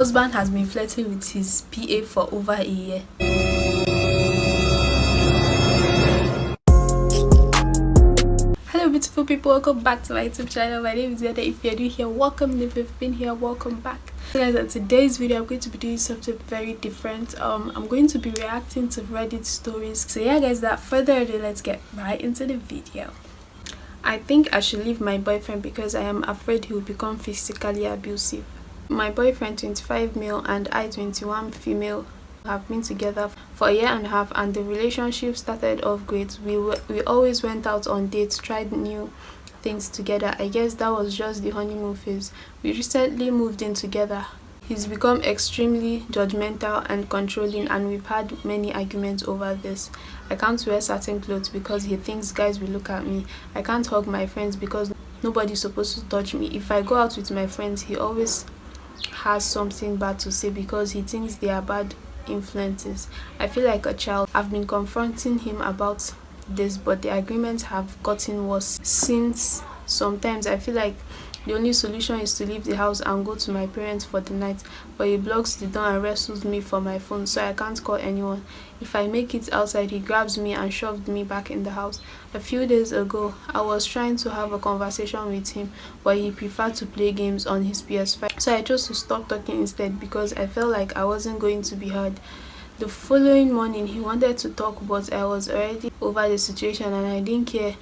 Husband has been flirting with his PA for over a year. Hello beautiful people, welcome back to my YouTube channel. My name is Nene. If you're new here, welcome, and if you've been here, welcome back. So guys, in today's video I'm going to be doing something very different. I'm going to be reacting to Reddit stories. So yeah guys, without further ado, let's get right into the video. I think I should leave my boyfriend because I am afraid he will become physically abusive. My boyfriend, 25 male, and I, 21 female, have been together for a year and a half, and the relationship started off great. We always went out on dates, tried new things together. I guess that was just the honeymoon phase. We recently moved in together. He's become extremely judgmental and controlling, and we've had many arguments over this. I can't wear certain clothes because he thinks guys will look at me. I can't hug my friends because nobody's supposed to touch me. If I go out with my friends, he always has something bad to say because he thinks they are bad influences. I feel like a child. I've been confronting him about this, but the arguments have gotten worse since. Sometimes I feel like the only solution is to leave the house and go to my parents for the night, but he blocks the door and wrestles me for my phone, so I can't call anyone. If I make it outside, he grabs me and shoved me back in the house. A few days ago, I was trying to have a conversation with him, but he preferred to play games on his PS5, so I chose to stop talking instead because I felt like I wasn't going to be heard. The following morning, he wanted to talk, but I was already over the situation and I didn't care.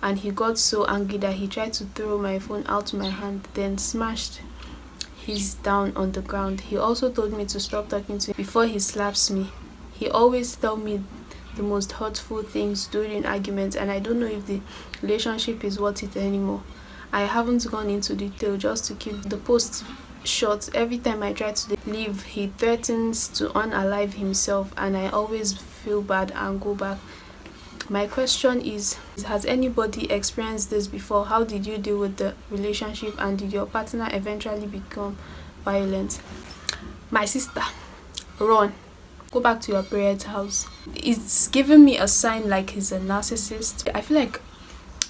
And he got so angry that he tried to throw my phone out my hand, then smashed his down on the ground. He also told me to stop talking to him before he slaps me. He always tells me the most hurtful things during arguments, and I don't know if the relationship is worth it anymore. I haven't gone into detail just to keep the post short. Every time I try to leave, he threatens to unalive himself, and I always feel bad and go back. My question is, has anybody experienced this before? How did you deal with the relationship, and did your partner eventually become violent? My sister, run. Go back to your parents' house. It's giving me a sign like he's a narcissist. I feel like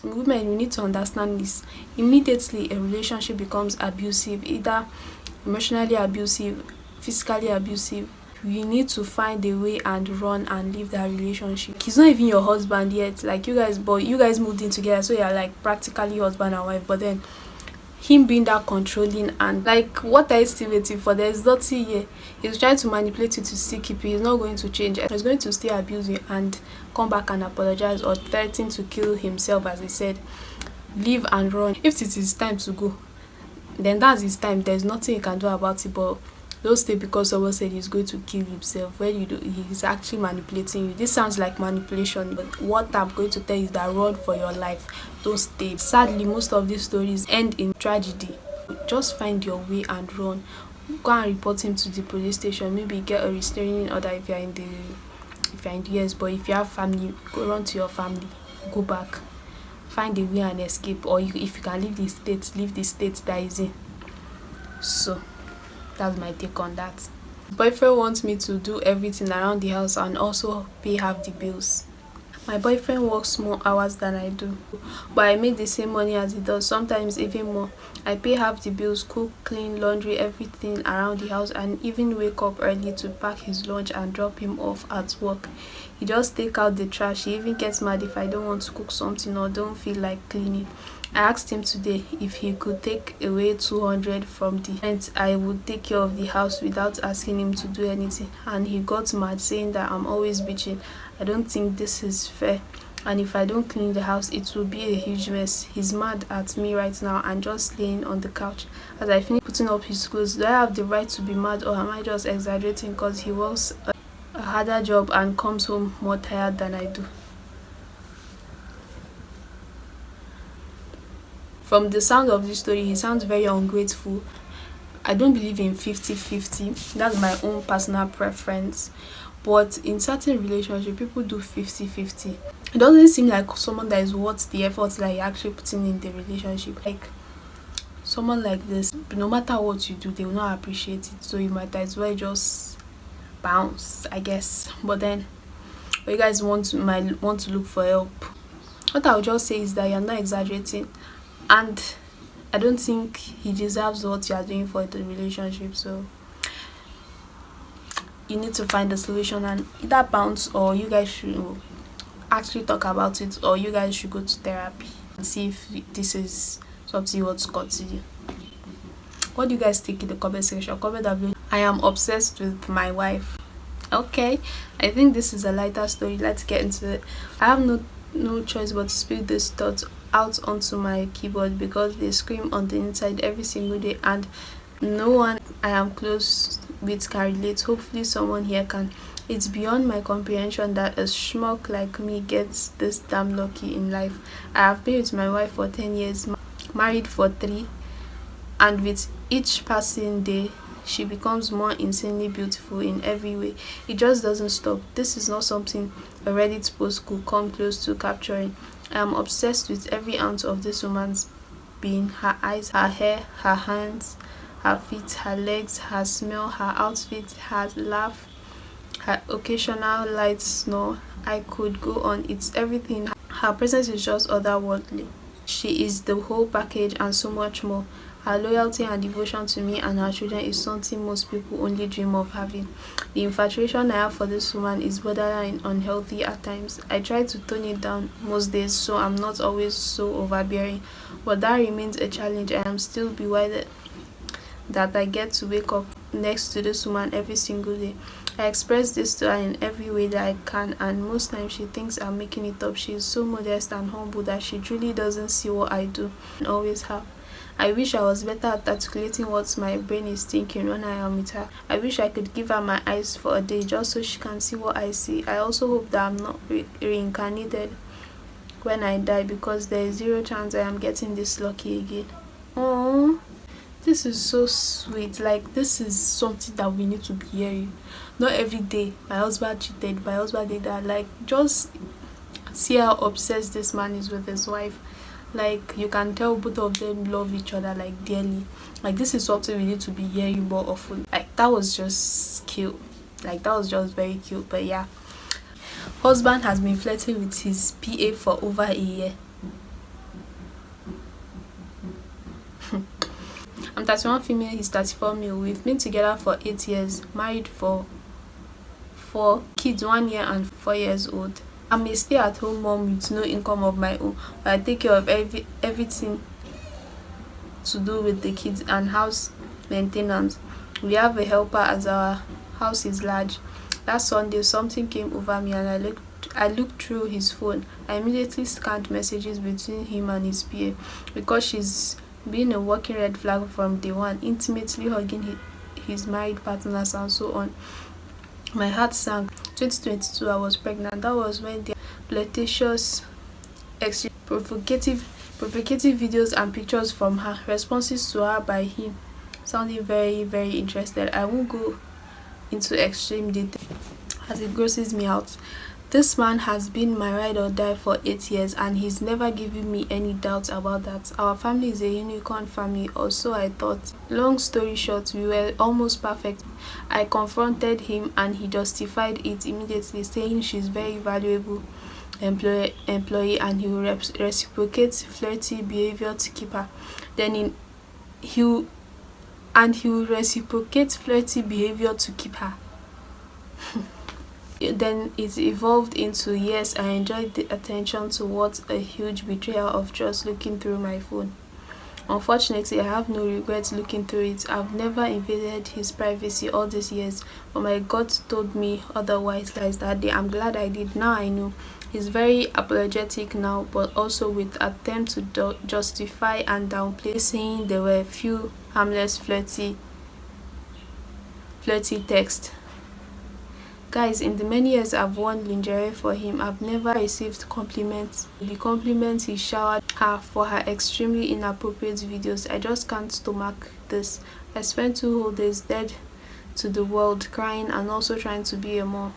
women, we need to understand this. Immediately a relationship becomes abusive, either emotionally abusive, physically abusive, you need to find a way and run and leave that relationship. He's not even your husband yet, like you guys, but you guys moved in together, so you're like practically husband and wife. But then him being that controlling, and like, what are you still waiting for? There's nothing here. He's trying to manipulate you to still keep you. He's not going to change. He's going to still abuse you and come back and apologize or threaten to kill himself, as he said. Leave and run. If it is time to go, then that's his time. There's nothing you can do about it. But don't stay because someone said he's going to kill himself. When you do, he's actually manipulating you. This sounds like manipulation, but what I'm going to tell you is that run for your life. Don't stay. Sadly, most of these stories end in tragedy. Just find your way and run. Go and report him to the police station. Maybe get a restraining order if you're in the US. But if you have family, go run to your family. Go back. Find a way and escape. Or if you can leave the state that is in. So that's my take on that. Boyfriend wants me to do everything around the house and also pay half the bills. My boyfriend works more hours than I do, but I make the same money as he does, sometimes even more. I pay half the bills, cook, clean, laundry, everything around the house, and even wake up early to pack his lunch and drop him off at work. He just take out the trash. He even gets mad if I don't want to cook something or don't feel like cleaning. I asked him today if he could take away 200 from the rent. I would take care of the house without asking him to do anything, and he got mad, saying that I'm always bitching. I don't think this is fair, and if I don't clean the house, it will be a huge mess. He's mad at me right now and just laying on the couch as I finish putting up his clothes. Do I have the right to be mad, or am I just exaggerating because he works a harder job and comes home more tired than I do? From the sound of this story, he sounds very ungrateful. I don't believe in 50-50. That's my own personal preference. But in certain relationships, people do 50-50. It doesn't seem like someone that is worth the effort that you're actually putting in the relationship. Like, someone like this, no matter what you do, they will not appreciate it. So you might as well just bounce, I guess. But then, you guys might want to look for help. What I would just say is that you're not exaggerating, and I don't think he deserves what you are doing for the relationship. So you need to find a solution and either bounce, or you guys should actually talk about it, or you guys should go to therapy and see if this is something you want to continue. What do you guys think in the comment section? Comment down below. I am obsessed with my wife. Okay, I think this is a lighter story. Let's get into it. I have no choice but to speak this thought out onto my keyboard because they scream on the inside every single day, and no one I am close with can relate. Hopefully someone here can. It's beyond my comprehension that a schmuck like me gets this damn lucky in life. I have been with my wife for 10 years, married for 3, and with each passing day she becomes more insanely beautiful in every way. It just doesn't stop. This is not something a Reddit post could come close to capturing. I am obsessed with every ounce of this woman's being. Her eyes, her hair, her hands, her feet, her legs, her smell, her outfit, her laugh, her occasional light snore. I could go on. It's everything. Her presence is just otherworldly. She is the whole package and so much more. Her loyalty and devotion to me and her children is something most people only dream of having. The infatuation I have for this woman is borderline unhealthy at times. I try to tone it down most days so I'm not always so overbearing, but that remains a challenge. I am still bewildered that I get to wake up next to this woman every single day. I express this to her in every way that I can, and most times she thinks I'm making it up. She is so modest and humble that she truly doesn't see what I do and always have. I wish I was better at articulating what my brain is thinking when I am with her. I wish I could give her my eyes for a day just so she can see what I see. I also hope that I'm not reincarnated when I die, because there is zero chance I am getting this lucky again. Oh, this is so sweet. Like, this is something that we need to be hearing. Not every day my husband cheated, my husband did that. Like, just see how obsessed this man is with his wife. Like, you can tell both of them love each other like dearly. Like, this is something we need to be hearing more often. Like, that was just cute. Like, that was just very cute. But yeah, husband has been flirting with his PA for over a year. I'm 31 female, he's 34 male. We've been together for 8 years, married for 4 kids, 1 year and 4 years old. I'm a stay-at-home mom with no income of my own, but I take care of everything to do with the kids and house maintenance. We have a helper as our house is large. Last Sunday, something came over me and I looked through his phone. I immediately scanned messages between him and his PA, because she's been a walking red flag from day one, intimately hugging his married partners and so on. My heart sank. 2022, I was pregnant. That was when the flirtatious, provocative videos and pictures from her, responses to her by him sounding very, very interested. I won't go into extreme detail as it grosses me out. This man has been my ride or die for 8 years and he's never given me any doubts about that. Our family is a unicorn family, or so I thought. Long story short, we were almost perfect. I confronted him and he justified it immediately, saying she's very valuable employee and he will reciprocate flirty behavior to keep her. Then he will reciprocate flirty behavior to keep her. Then it evolved into, yes, I enjoyed the attention, to what a huge betrayal of trust looking through my phone. Unfortunately, I have no regrets looking through it. I've never invaded his privacy all these years, but my gut told me otherwise that day. I'm glad I did. Now I know. He's very apologetic now, but also with attempt to justify and downplay, saying there were a few harmless flirty texts. Guys, in the many years I've worn lingerie for him, I've never received compliments. The compliments he showered her for her extremely inappropriate videos, I just can't stomach this. I spent 2 whole days dead to the world, crying and also trying to be a mom.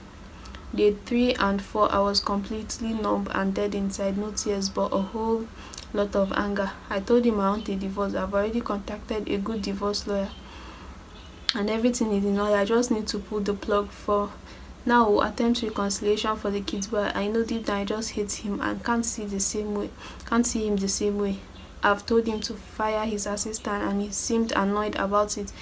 Day 3 and 4, I was completely numb and dead inside. No tears, but a whole lot of anger. I told him I want a divorce. I've already contacted a good divorce lawyer and everything is in order. I just need to pull the plug for now. We'll attempt reconciliation for the kids, but I know deep down I just hate him and can't see him the same way. I've told him to fire his assistant and he seemed annoyed about it.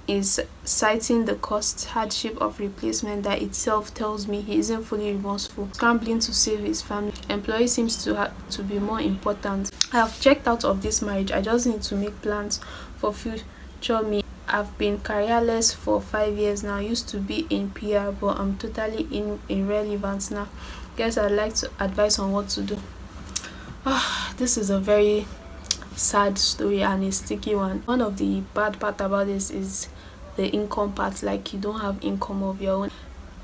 is citing the cost hardship of replacement that itself tells me he isn't fully remorseful. Scrambling to save his family. Employee seems to be more important. I have checked out of this marriage. I just need to make plans for future me. I've been careerless for 5 years now. I used to be in PR, but I'm totally irrelevant now. Guess I'd like to advise on what to do. This is a very sad story and a sticky one. One of the bad part about this is the income part. Like, you don't have income of your own.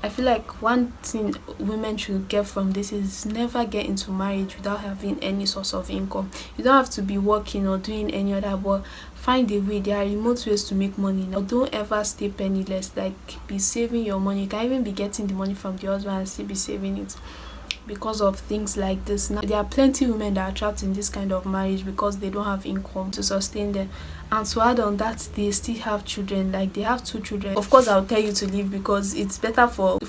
I feel like one thing women should get from this is never get into marriage without having any source of income. You don't have to be working or doing any other, but find a way. There are remote ways to make money now. Don't ever stay penniless. Like, be saving your money. You can even be getting the money from the husband and still be saving it. Because of things like this, now there are plenty of women that are trapped in this kind of marriage because they don't have income to sustain them, and to add on that, they still have children. Like, they have 2 children. Of course, I'll tell you to leave, because it's better for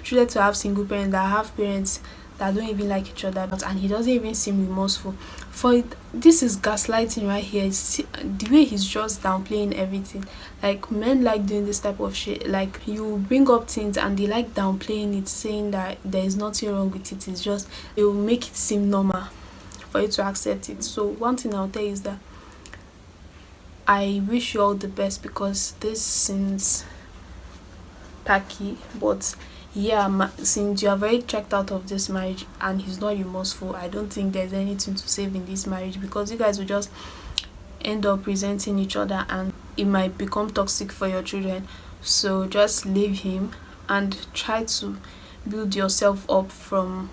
children to have single parents that have parents that don't even like each other, and he doesn't even seem remorseful for it. This is gaslighting right here. The way he's just downplaying everything. Like, men like doing this type of shit. Like, you bring up things and they like downplaying it, saying that there is nothing wrong with it. It's just, it will make it seem normal for you to accept it. So one thing I'll tell you is that I wish you all the best, because this seems tacky, but yeah, since you are very checked out of this marriage and he's not remorseful, I don't think there's anything to save in this marriage, because you guys will just end up resenting each other and it might become toxic for your children. So just leave him and try to build yourself up from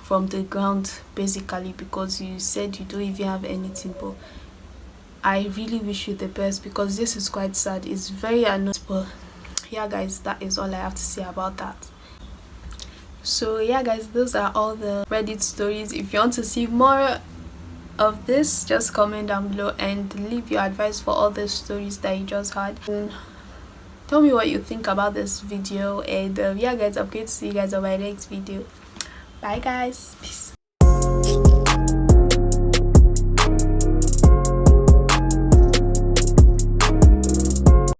the ground, basically, because you said you don't even have anything. But I really wish you the best, because this is quite sad. It's very annoying. But yeah guys, that is all I have to say about that. So yeah guys, those are all the Reddit stories. If you want to see more of this, just comment down below and leave your advice for all the stories that you just heard, and tell me what you think about this video. And yeah guys, I'm going to see you guys on my next video. Bye guys, peace.